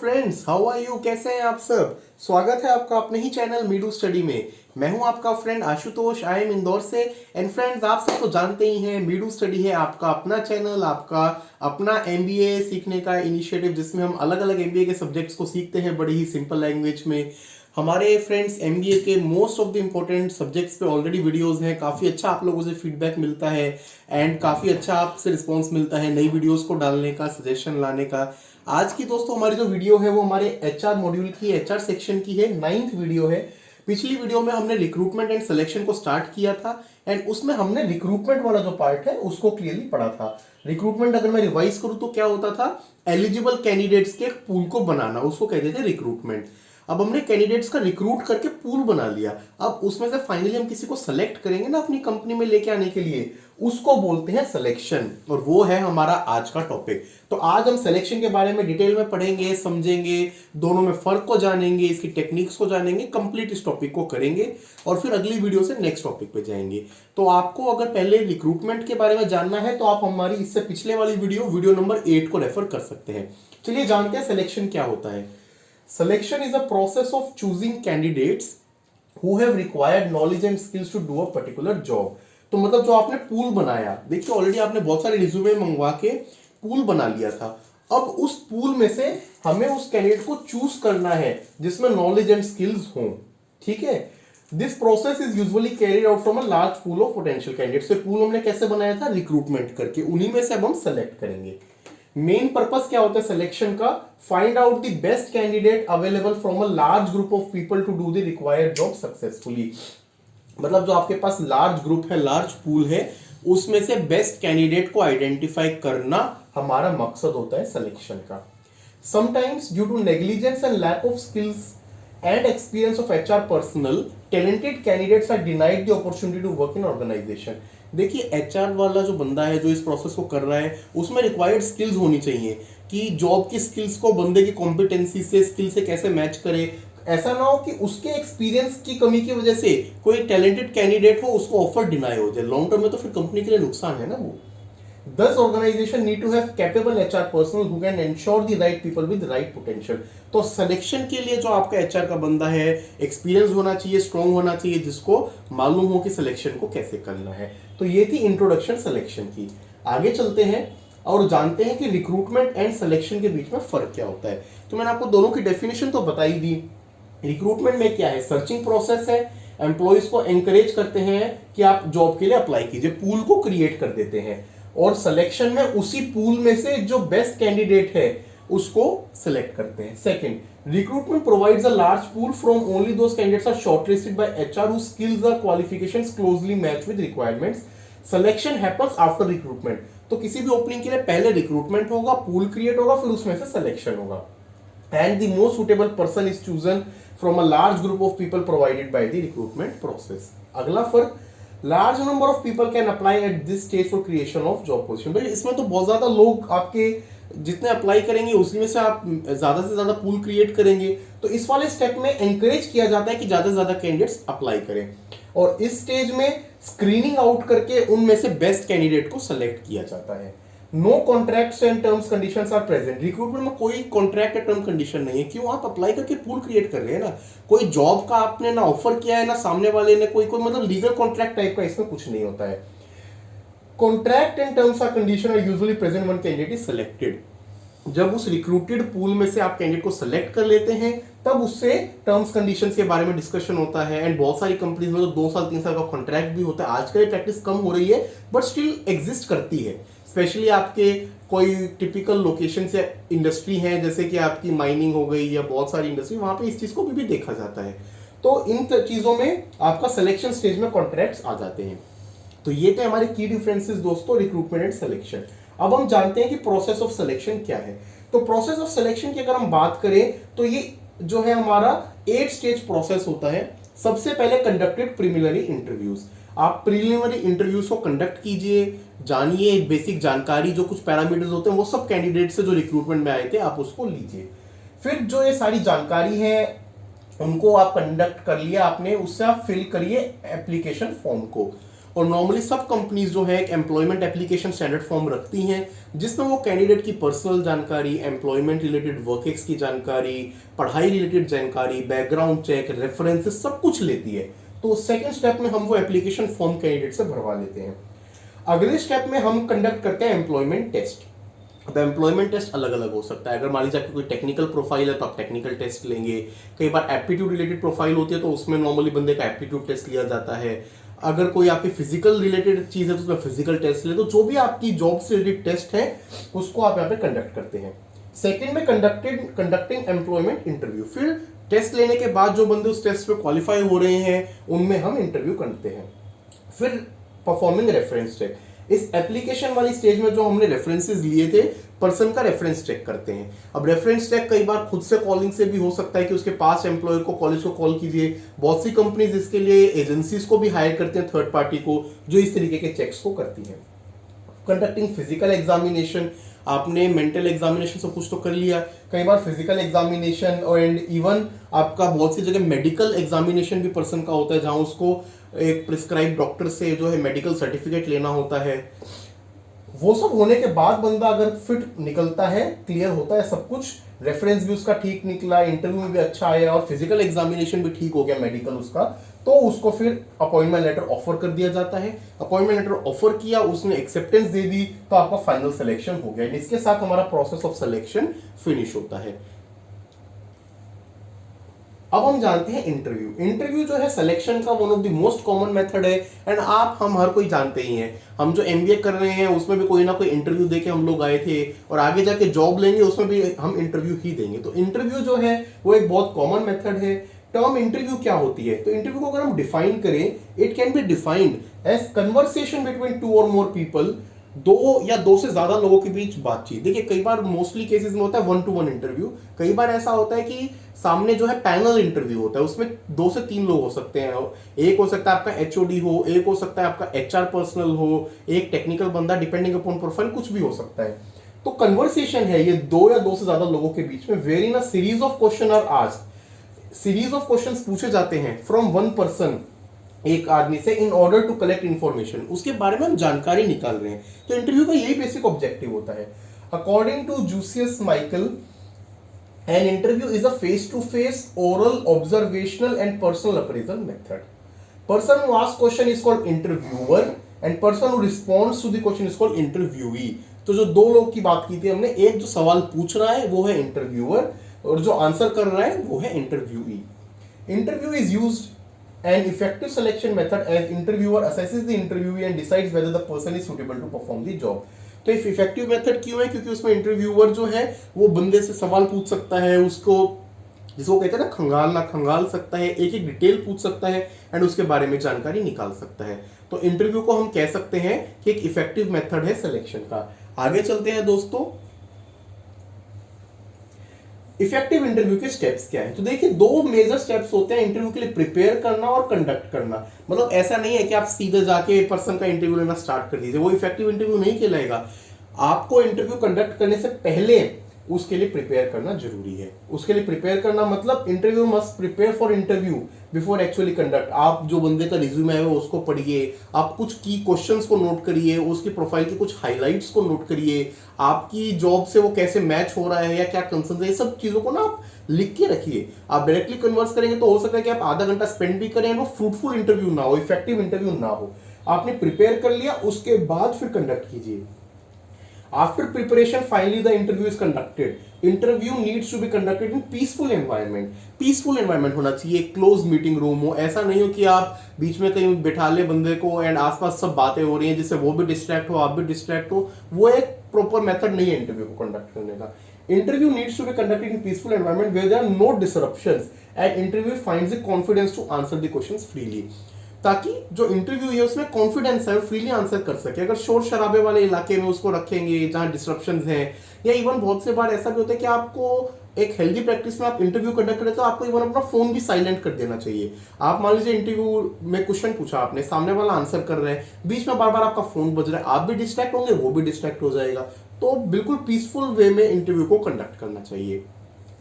Friends, how are you? कैसे हैं आप सब? स्वागत है आपका अपने ही चैनल मीडू स्टडी में। मैं हूं आपका friend Ashutosh. I am Indore से। एंड फ्रेंड्स, आप सब तो जानते ही हैं मीडू स्टडी है आपका अपना चैनल, आपका अपना एमबीए सीखने का इनिशिएटिव, जिसमें हम अलग अलग एमबीए के सब्जेक्ट्स को सीखते हैं बड़ी ही सिंपल लैंग्वेज में। हमारे फ्रेंड्स एमबीए के most of the important subjects पे ऑलरेडी वीडियोस हैं। काफ़ी अच्छा आप लोगों से फीडबैक मिलता है एंड काफ़ी अच्छा आपसे रिस्पॉन्स मिलता है नई वीडियोस को डालने का, सजेशन लाने का। आज की दोस्तों हमारी जो वीडियो है वो हमारे एचआर मॉड्यूल की, एचआर सेक्शन की है, 9th वीडियो है। पिछली वीडियो में हमने रिक्रूटमेंट एंड सिलेक्शन को स्टार्ट किया था एंड उसमें हमने रिक्रूटमेंट वाला जो पार्ट है उसको क्लियरली पढ़ा था। रिक्रूटमेंट अगर मैं रिवाइज करूं तो क्या होता था, एलिजिबल कैंडिडेट्स के एक पूल को बनाना, उसको कहते थे रिक्रूटमेंट। अब हमने कैंडिडेट्स का रिक्रूट करके पूल बना लिया। अब उसमें से फाइनली हम किसी को सेलेक्ट करेंगे ना अपनी कंपनी में लेके आने के लिए, उसको बोलते हैं सिलेक्शन, और वो है हमारा आज का टॉपिक। तो आज हम सिलेक्शन के बारे में डिटेल में पढ़ेंगे, समझेंगे, दोनों में फर्क को जानेंगे, इसकी टेक्निक्स को जानेंगे, कंप्लीट इस टॉपिक को करेंगे और फिर अगली वीडियो से नेक्स्ट टॉपिक पे जाएंगे। तो आपको अगर पहले रिक्रूटमेंट के बारे में जानना है तो आप हमारी इससे पिछले वाली वीडियो नंबर 8 को रेफर कर सकते हैं। चलिए जानते हैं सिलेक्शन क्या होता है। Selection is a process of choosing candidates who have required knowledge and skills to do a particular job। तो मतलब जो आपने पूल बनाया, देखिए ऑलरेडी आपने बहुत सारे रिज्यूमे मंगवा के पूल बना लिया था। अब उस पूल में से हमें उस कैंडिडेट को चूज करना है जिसमें नॉलेज एंड स्किल्स हों, ठीक है। This process is usually carried out from a large pool of potential candidates. Pool हमने कैसे बनाया था? रिक्रूटमेंट करके, उन्हीं में से अब हम सेलेक्ट करेंगे। मेन पर्पस क्या होता है सिलेक्शन का? Find out the best candidate available from a large group of people to do the required job successfully. मतलब जो आपके पास लार्ज ग्रुप है, लार्ज पूल है, उसमें से बेस्ट कैंडिडेट को आइडेंटिफाई करना हमारा मकसद होता है सिलेक्शन का। Sometimes due to negligence and lack of skills and experience of HR personnel, talented candidates are denied the opportunity to work in organization। देखिए HR वाला जो बंदा है जो इस प्रोसेस को कर रहा है, उसमें रिक्वायर्ड स्किल्स होनी चाहिए कि जॉब की स्किल्स को बंदे की कॉम्पिटेंसी से, स्किल से कैसे मैच करे। ऐसा ना हो कि उसके एक्सपीरियंस की कमी की वजह से कोई टैलेंटेड कैंडिडेट हो उसको ऑफर डिनाई हो जाए। लॉन्ग टर्म में तो फिर कंपनी के लिए नुकसान है ना वो। Thus, organization need to have capable HR personnel who can ensure the right people with the right potential। तो सिलेक्शन के लिए जो आपका HR का बंदा है, एक्सपीरियंस होना चाहिए, स्ट्रॉन्ग होना चाहिए, जिसको मालूम हो कि सिलेक्शन को कैसे करना है। तो ये थी इंट्रोडक्शन सिलेक्शन की। आगे चलते हैं और जानते हैं कि रिक्रूटमेंट एंड सिलेक्शन के बीच में फर्क क्या होता है। तो मैंने आपको दोनों की डेफिनेशन तो बता ही दी। रिक्रूटमेंट में क्या है? सर्चिंग प्रोसेस है। एम्प्लॉयज को एंकरेज करते हैं कि आप जॉब के लिए अप्लाई कीजिए, पूल को क्रिएट कर देते हैं। और सिलेक्शन में उसी पूल में से जो बेस्ट कैंडिडेट है उसको सिलेक्ट करते हैं। Second, recruitment provides a large pool from only those candidates are shortlisted by HR who skills और qualifications closely match with requirements. Selection happens after recruitment. तो किसी भी ओपनिंग के लिए पहले रिक्रूटमेंट होगा, पूल क्रिएट होगा, फिर उसमें से सिलेक्शन होगा। And the most suitable person is chosen from a large group of people provided by the recruitment process. अगला फर्क, large number of people can apply at this stage for creation of job position. भाई इसमें तो बहुत ज्यादा लोग आपके जितने अप्लाई करेंगे उसी में से आप ज्यादा से ज्यादा पूल क्रिएट करेंगे। तो इस वाले स्टेप में एंकरेज किया जाता है कि ज्यादा से ज्यादा कैंडिडेट्स अप्लाई करें और इस स्टेज में स्क्रीनिंग आउट करके उनमें से बेस्ट कैंडिडेट को सेलेक्ट किया जाता है। No contracts and terms conditions are present. Recruitment में कोई कॉन्ट्रैक्ट या टर्म कंडीशन नहीं है। क्यों? आप अप्लाई करके पूल क्रिएट कर रहे हैं ना। कोई जॉब का आपने ना ऑफर किया है ना सामने वाले ने कोई मतलब लीगल कॉन्ट्रैक्ट टाइप का इसमें कुछ नहीं होता है। Contract and terms or condition are usually present when candidate is selected. जब उस रिक्रूटेड पूल में से आप कैंडिडेट को सिलेक्ट कर लेते हैं तब उससे टर्म्स कंडीशंस के बारे में डिस्कशन होता है। एंड बहुत सारी कंपनीज में तो 2 साल 3 साल का कॉन्ट्रैक्ट भी होता है। आजकल ये प्रैक्टिस कम हो रही है बट स्टिल एग्जिस्ट करती है। स्पेशली आपके कोई टिपिकल लोकेशन से इंडस्ट्री है जैसे कि आपकी माइनिंग हो गई या बहुत सारी इंडस्ट्री, वहां पे इस चीज को भी देखा जाता है। तो इन चीजों में आपका सिलेक्शन स्टेज में कॉन्ट्रैक्ट्स आ जाते हैं। तो ये थे हमारे की डिफरेंसेस दोस्तों, रिक्रूटमेंट एंड सिलेक्शन। अब हम जानते हैं कि प्रोसेस ऑफ सिलेक्शन क्या है। तो प्रोसेस ऑफ सिलेक्शन की अगर हम बात करें तो ये जो है हमारा 8 स्टेज प्रोसेस होता है। सबसे पहले कंडक्टेड प्रीलिमिनरी इंटरव्यूज। आप प्रीलिमिनरी इंटरव्यूज को कंडक्ट कीजिए, जानिए बेसिक जानकारी, जो कुछ पैरामीटर्स होते हैं वो सब कैंडिडेट से जो रिक्रूटमेंट में आए थे आप उसको लीजिए। फिर जो ये सारी जानकारी है उनको आप कंडक्ट कर लिया आपने, उससे आप फिल करिए एप्लीकेशन फॉर्म को। और नॉर्मली सब कंपनीज जो है एक एम्प्लॉयमेंट एप्लीकेशन स्टैंडर्ड फॉर्म रखती हैं जिसमें वो कैंडिडेट की पर्सनल जानकारी, एम्प्लॉयमेंट रिलेटेड वर्क एक्स की जानकारी, पढ़ाई रिलेटेड जानकारी, बैकग्राउंड चेक, रेफरेंसेस सब कुछ लेती है। तो सेकेंड स्टेप में हम वो एप्लीकेशन फॉर्म कैंडिडेट से भरवा लेते हैं। अगले स्टेप में हम कंडक्ट करते हैं एम्प्लॉयमेंट टेस्ट। अब एम्प्लॉयमेंट टेस्ट अलग अलग हो सकता है। अगर मान लीजिए आपकी कोई टेक्निकल प्रोफाइल है तो आप टेक्निकल टेस्ट लेंगे। कई बार एप्टीट्यूड रिलेटेड प्रोफाइल होती है तो उसमें नॉर्मली बंदे का एप्टीट्यूड टेस्ट लिया जाता है। अगर कोई आपकी फिजिकल रिलेटेड चीज है तो उसमें फिजिकल टेस्ट ले। तो जो भी आपकी जॉब से रिलेटेड टेस्ट है उसको आप यहाँ पे कंडक्ट करते हैं। सेकेंड में कंडक्टिंग एम्प्लॉयमेंट इंटरव्यू। फिर टेस्ट लेने के बाद जो बंदे उस टेस्ट पे क्वालिफाई हो रहे हैं उनमें हम इंटरव्यू करते हैं। फिर परफॉर्मिंग रेफरेंस चेक। इस एप्लीकेशन वाली स्टेज में जो हमने रेफरेंसेस लिए थे, पर्सन का रेफरेंस चेक करते हैं। अब रेफरेंस चेक कई बार खुद से कॉलिंग से भी हो सकता है कि उसके पास एम्प्लॉयर को, कॉलेज को कॉल कीजिए। बहुत सी कंपनीज इसके लिए एजेंसीज को भी हायर करते हैं, थर्ड पार्टी को, जो इस तरीके के चेक्स को करती हैं। Conducting physical examination. आपने मेंटल एग्जामिनेशन सब कुछ तो कर लिया, कई बार फिजिकल एग्जामिनेशन और एंड इवन आपका बहुत सी जगह मेडिकल एग्जामिनेशन भी पर्सन का होता है जहां उसको एक प्रिस्क्राइब डॉक्टर से जो है मेडिकल सर्टिफिकेट लेना होता है। वो सब होने के बाद बंदा अगर फिट निकलता है, क्लियर होता है सब कुछ, रेफरेंस भी उसका ठीक निकला, इंटरव्यू में भी अच्छा आया और फिजिकल एग्जामिनेशन भी ठीक हो गया मेडिकल उसका, तो उसको फिर अपॉइंटमेंट लेटर ऑफर कर दिया जाता है। अपॉइंटमेंट लेटर ऑफर किया, उसने एक्सेप्टेंस दे दी, तो आपका फाइनल सिलेक्शन हो गया। इसके साथ हमारा प्रोसेस ऑफ सिलेक्शन फिनिश होता है। अब हम जानते हैं इंटरव्यू। इंटरव्यू जो है सिलेक्शन का one of the most common method है एंड हम हर कोई जानते ही हैं। हम जो एमबीए कर रहे हैं उसमें भी कोई ना कोई इंटरव्यू देके हम लोग आए थे और आगे जाके जॉब लेंगे उसमें भी हम इंटरव्यू ही देंगे। तो इंटरव्यू जो है वो एक बहुत कॉमन मेथड है। टर्म इंटरव्यू क्या होती है? तो इंटरव्यू को अगर हम डिफाइन करें, it can be defined as conversation between two और मोर पीपल, दो या दो से ज्यादा लोगों के बीच बातचीत। देखिए कई बार मोस्टली केसेस में होता है 1 to 1 इंटरव्यू, कई बार ऐसा होता है कि सामने जो है पैनल इंटरव्यू होता है, उसमें 2 से 3 लोग हो सकते हैं। एक हो सकता है आपका एचओडी हो, एक हो सकता है आपका एचआर पर्सनल हो, एक टेक्निकल बंदा, डिपेंडिंग अपॉन प्रोफाइल, कुछ भी हो सकता है। तो कन्वर्सेशन है ये 2 या 2 से ज्यादा लोगों के बीच में, wherein a series of question are asked. Series of questions पूछे जाते हैं फ्रॉम वन पर्सन, एक आदमी से, in order to collect information, उसके बारे में हम जानकारी निकाल रहे हैं। तो इंटरव्यू का यही बेसिक ऑब्जेक्टिव होता है। According to Jucius Michael, an interview is a face to face oral observational and personal appraisal method. Person who asks question is called interviewer and person who responds to the question is called interviewee. तो जो 2 लोग की बात की थी हमने, एक जो सवाल पूछ रहा है वो है इंटरव्यूअर और जो आंसर कर रहा है वो है interviewee. Interview is used an effective selection method as interviewer assesses the interviewee and decides whether the person is suitable to perform the job। तो इफ इफेक्टिव मेथड क्यों है? क्योंकि उसमें इंटरव्यूअर जो है वो बंदे से सवाल पूछ सकता है, उसको जिसको कहते हैं ना खंगालना, खंगाल सकता है, एक एक डिटेल पूछ सकता है एंड उसके बारे में जानकारी निकाल सकता है। तो इंटरव्यू को हम कह सकते हैं कि एक इफेक्टिव मेथड है सिलेक्शन का। आगे चलते हैं दोस्तों, इफेक्टिव इंटरव्यू के स्टेप्स क्या है? तो देखिए 2 मेजर स्टेप्स होते हैं इंटरव्यू के लिए, प्रिपेयर करना और कंडक्ट करना। मतलब ऐसा नहीं है कि आप सीधे जाके पर्सन का इंटरव्यू लेना स्टार्ट कर दीजिए, वो इफेक्टिव इंटरव्यू नहीं कहलाएगा। आपको इंटरव्यू कंडक्ट करने से पहले उसके लिए प्रिपेयर करना जरूरी है। उसके लिए प्रिपेयर करना मतलब interview must prepare for interview before actually conduct. आप जो बंदे का रिज्यूमे है उसको पढ़िए, आप कुछ की क्वेश्चंस को नोट करिए, उसकी प्रोफाइल के कुछ हाइलाइट्स को नोट करिए, आपकी जॉब से वो कैसे मैच हो रहा है या क्या कंसर्न है, ये सब चीजों को ना आप लिख के रखिए। आप डायरेक्टली कन्वर्स करेंगे तो हो सकता है कि आप आधा घंटा स्पेंड भी करें, वो फ्रूटफुल इंटरव्यू ना हो, इफेक्टिव इंटरव्यू ना हो। आपने प्रिपेयर कर लिया, उसके बाद फिर कंडक्ट कीजिए। After preparation, finally the interview is conducted. Interview needs to be conducted in peaceful environment. Peaceful environment होना चाहिए, क्लोज मीटिंग रूम हो। ऐसा नहीं हो कि आप बीच में कहीं बिठा ले बंदे को एंड आसपास सब बातें हो रही हैं जिससे वो भी डिस्ट्रैक्ट हो, आप भी डिस्ट्रैक्ट हो। वो एक प्रॉपर मेथड नहीं है इंटरव्यू को कंडक्ट करने का। Interview needs to be conducted in peaceful environment where there are no disruptions and interviewer finds the confidence to answer the questions freely. ताकि जो इंटरव्यू है उसमें कॉन्फिडेंस है, फ्रीली आंसर कर सके। अगर शोर शराबे वाले इलाके में उसको रखेंगे जहां डिस्ट्रप्शंस हैं, या इवन बहुत से बार ऐसा भी होता है कि आपको एक हेल्दी प्रैक्टिस में आप इंटरव्यू कंडक्ट करें तो आपको इवन अपना फोन भी साइलेंट कर देना चाहिए। आप मान लीजिए इंटरव्यू में क्वेश्चन पूछा आपने, सामने वाला आंसर कर रहे हैं, बीच में बार बार आपका फोन बज रहा है, आप भी डिस्ट्रैक्ट होंगे, वो भी डिस्ट्रैक्ट हो जाएगा। तो बिल्कुल पीसफुल वे में इंटरव्यू को कंडक्ट करना चाहिए।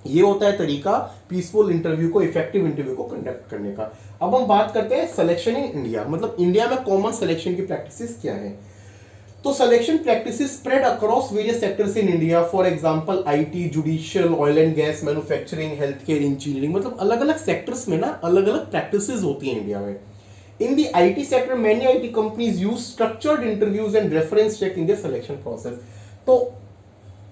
ये होता है तरीका पीसफुल इंटरव्यू को, इफेक्टिव इंटरव्यू को कंडक्ट करने का। अब हम बात करते हैं सिलेक्शन इन इंडिया, मतलब इंडिया में कॉमन सिलेक्शन की प्रैक्टिसेस क्या है। तो selection practices spread across various sectors in India, for example IT, judicial, oil and gas, manufacturing, health care, engineering, मतलब अलग अलग सेक्टर्स में ना अलग अलग प्रैक्टिसेस होती हैं इंडिया में। In the IT sector many IT companies use structured interviews and reference check in the selection process. तो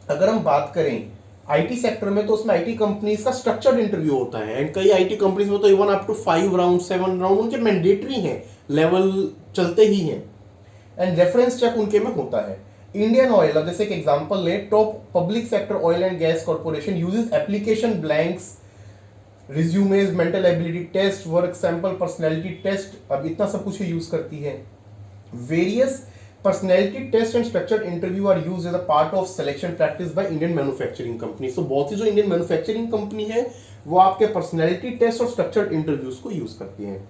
अगर हम बात करें आईटी सेक्टर में, तो उसमें आईटी कंपनीज का स्ट्रक्चर्ड इंटरव्यू होता है, एंड कई आईटी कंपनीज में तो even up to 5 round 7 round उनके मैंडेटरी हैं, लेवल चलते ही हैं, एंड रेफरेंस चेक उनके में होता है। इंडियन ऑयल, अब जैसे एक एग्जांपल ले, top public sector oil and gas corporation uses application blanks, resumes, mental ability test, work sample, personality test, अब इतना सब कुछ यूज करती है। Various personality test and structured interview are used as a part of selection practice by Indian manufacturing company. तो बहुत सी जो Indian manufacturing company है वो आपके पर्सनैलिटी टेस्ट और स्ट्रक्चर्ड इंटरव्यूज को यूज करती है।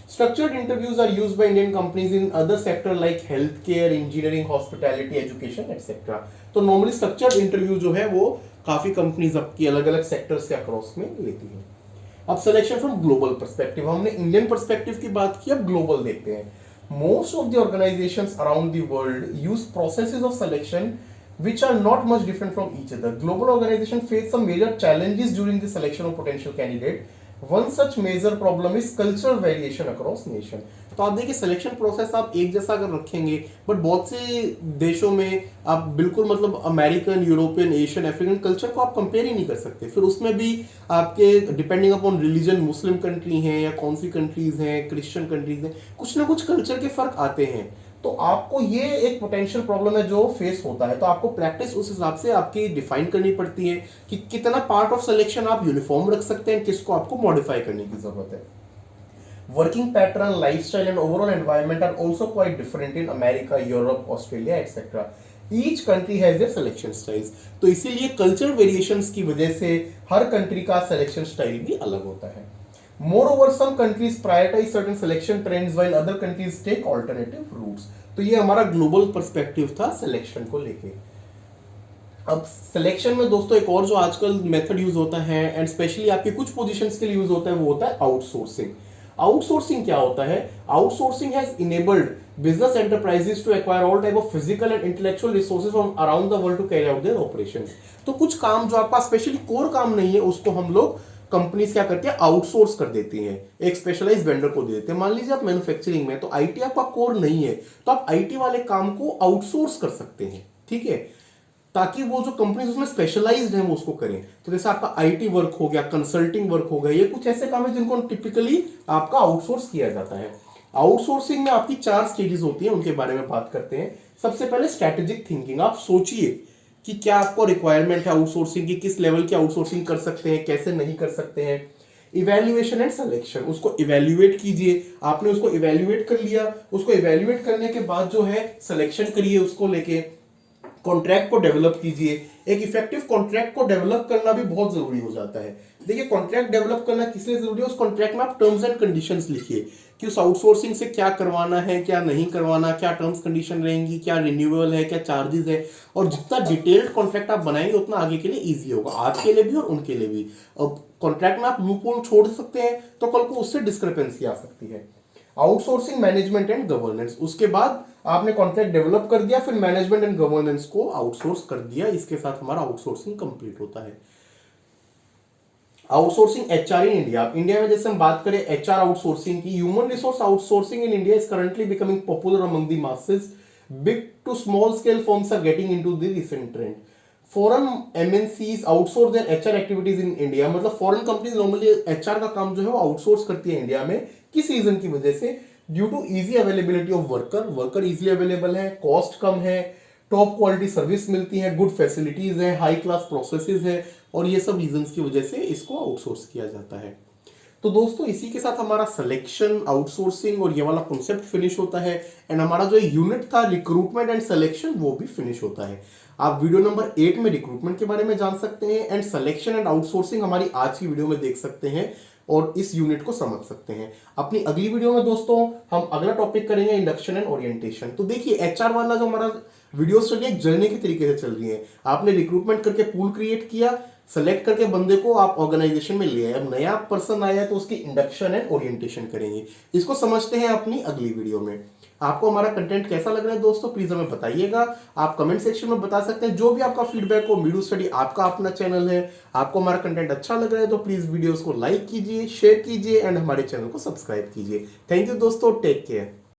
Structured interviews are used by Indian companies in other sector like healthcare, engineering, hospitality, education, etc. तो नॉर्मली स्ट्रक्चर्ड इंटरव्यू जो है वो काफी कंपनीज आपकी अलग अलग सेक्टर्स के अक्रॉस में लेती हैं। अब सिलेक्शन फ्रॉम ग्लोबल पर्सपेक्टिव, हमने इंडियन पर्सपेक्टिव की बात की, अब ग्लोबल देखते हैं। Most of the organisations around the world use processes of selection which are not much different from each other. Global organizations face some major challenges during the selection of potential candidate. One such major problem is cultural variation across nation. तो आप देखिए selection process आप एक जैसा अगर रखेंगे, but बहुत से देशों में आप बिल्कुल मतलब American, European, Asian, African culture को आप कंपेयर ही नहीं कर सकते। फिर उसमें भी आपके depending upon religion, Muslim country हैं या कौन सी कंट्रीज हैं, क्रिश्चियन कंट्रीज हैं, कुछ ना कुछ कल्चर के फर्क आते हैं। तो आपको ये एक पोटेंशियल प्रॉब्लम है जो फेस होता है, तो आपको प्रैक्टिस उस हिसाब से आपकी डिफाइन करनी पड़ती है कि कितना पार्ट ऑफ सिलेक्शन आप यूनिफॉर्म रख सकते हैं, किसको आपको मॉडिफाई करने की जरूरत है। Working pattern, lifestyle and overall environment are also quite different in America, Europe, Australia etcetera. Each country has their selection styles. तो इसीलिए कल्चरल वेरिएशंस की वजह से हर कंट्री का सिलेक्शन स्टाइल भी अलग होता है। Moreover, some countries prioritize certain selection trends while other countries take alternative routes. तो ये हमारा ग्लोबल पर्सपेक्टिव था सिलेक्शन को लेके। अब सिलेक्शन में दोस्तों एक और जो आजकल मेथड यूज होता है एंड स्पेशली आपके कुछ पोजीशंस के लिए यूज होता है वो होता है आउटसोर्सिंग। आउटसोर्सिंग क्या होता है? Outsourcing has enabled business enterprises to acquire all type of physical and intellectual resources from around the world to carry out their operations. तो कुछ काम जो आपका स्पेशली कोर काम नहीं है उसको हम लोग कंपनीज क्या करती है, आउटसोर्स कर देती हैं, एक स्पेशलाइज्ड वेंडर को दे देते हैं। मान लीजिए आप मैन्युफैक्चरिंग में, तो आईटी आपका कोर नहीं है, तो आप आईटी वाले काम को आउटसोर्स कर सकते हैं, ठीक है, ताकि वो जो कंपनीज उसमें स्पेशलाइज्ड हैं वो उसको करें। तो जैसे आपका आईटी वर्क हो गया, कंसल्टिंग वर्क हो गया, ये कुछ ऐसे काम है जिनको टिपिकली आपका आउटसोर्स किया जाता है। आउटसोर्सिंग में आपकी 4 स्टेजेस होती हैं, उनके बारे में बात करते हैं। सबसे पहले स्ट्रैटेजिक थिंकिंग, आप सोचिए कि क्या आपको रिक्वायरमेंट है आउटसोर्सिंग की, किस लेवल की आउटसोर्सिंग कर सकते हैं, कैसे नहीं कर सकते हैं। इवैल्यूएशन एंड सिलेक्शन, उसको इवैल्यूएट कीजिए, आपने उसको इवैल्यूएट कर लिया, उसको इवैल्यूएट करने के बाद जो है सिलेक्शन करिए उसको लेके। कॉन्ट्रैक्ट को डेवलप कीजिए, एक इफेक्टिव कॉन्ट्रैक्ट को डेवलप करना भी बहुत जरूरी हो जाता है। देखिए कॉन्ट्रैक्ट डेवलप करना किस लिए जरूरी है, उस कॉन्ट्रैक्ट में आप टर्म्स एंड कंडीशंस लिखिए कि उस आउटसोर्सिंग से क्या करवाना है, क्या नहीं करवाना, क्या टर्म्स कंडीशन रहेंगी, क्या रिन्यूअल है, क्या चार्जेस है। और जितना डिटेल्ड कॉन्ट्रैक्ट आप बनाएंगे उतना आगे के लिए ईजी होगा, आपके लिए भी और उनके लिए भी। अब कॉन्ट्रैक्ट में आप लूप होल छोड़ सकते हैं तो कल को उससे डिस्क्रिपेंसी आ सकती है। आउटसोर्सिंग, मैनेजमेंट एंड गवर्नेंस, उसके बाद आपने कॉन्ट्रैक्ट डेवलप कर दिया, फिर मैनेजमेंट एंड गवर्नेंस को आउटसोर्स कर दिया, इसके साथ हमारा आउटसोर्सिंग कंप्लीट होता है। Outsourcing HR in India, India में जैसे हम बात करें एचआर आउटसोर्सिंग की, human resource outsourcing in India is currently becoming popular among the masses. Big to small scale firms are getting into the recent trend. Foreign MNCs outsource their HR activities in India, मतलब foreign companies normally HR का काम जो है वो outsource करती है India में। किस रीजन की वजह से? Due to easy availability of worker easily available है, कॉस्ट कम है, टॉप क्वालिटी सर्विस मिलती है, गुड फैसिलिटीज है, हाई क्लास प्रोसेसेस है, और ये सब रीजंस की वजह से इसको आउटसोर्स किया जाता है। तो दोस्तों इसी के साथ हमारा सिलेक्शन, आउटसोर्सिंग और ये वाला कॉन्सेप्ट फिनिश होता है, एंड हमारा जो यूनिट था रिक्रूटमेंट एंड सिलेक्शन वो भी फिनिश होता है। आप वीडियो नंबर 8 में रिक्रूटमेंट के बारे में जान सकते हैं, एंड सिलेक्शन एंड आउटसोर्सिंग हमारी आज की वीडियो में देख सकते हैं और इस यूनिट को समझ सकते हैं। अपनी अगली वीडियो में दोस्तों हम अगला टॉपिक करेंगे इंडक्शन एंड ओरिएंटेशन। तो देखिए एचआर वाला जो हमारा वीडियो स्टडी एक जर्नी के तरीके से चल रही है। आपने रिक्रूटमेंट करके पूल क्रिएट किया, सेलेक्ट करके बंदे को आप ऑर्गेनाइजेशन में ले आए। अब नया पर्सन आया है तो उसकी इंडक्शन एंड ओरिएंटेशन करेंगे। इसको समझते हैं अपनी अगली वीडियो में। आपको हमारा कंटेंट कैसा लग रहा है दोस्तों, प्लीज हमें बताइएगा। आप कमेंट सेक्शन में बता सकते हैं जो भी आपका फीडबैक हो। मीडू स्टडी आपका अपना चैनल है। आपको हमारा कंटेंट अच्छा लग रहा है तो प्लीज वीडियोस को लाइक कीजिए, शेयर कीजिए एंड हमारे चैनल को सब्सक्राइब कीजिए। थैंक यू दोस्तों, टेक केयर।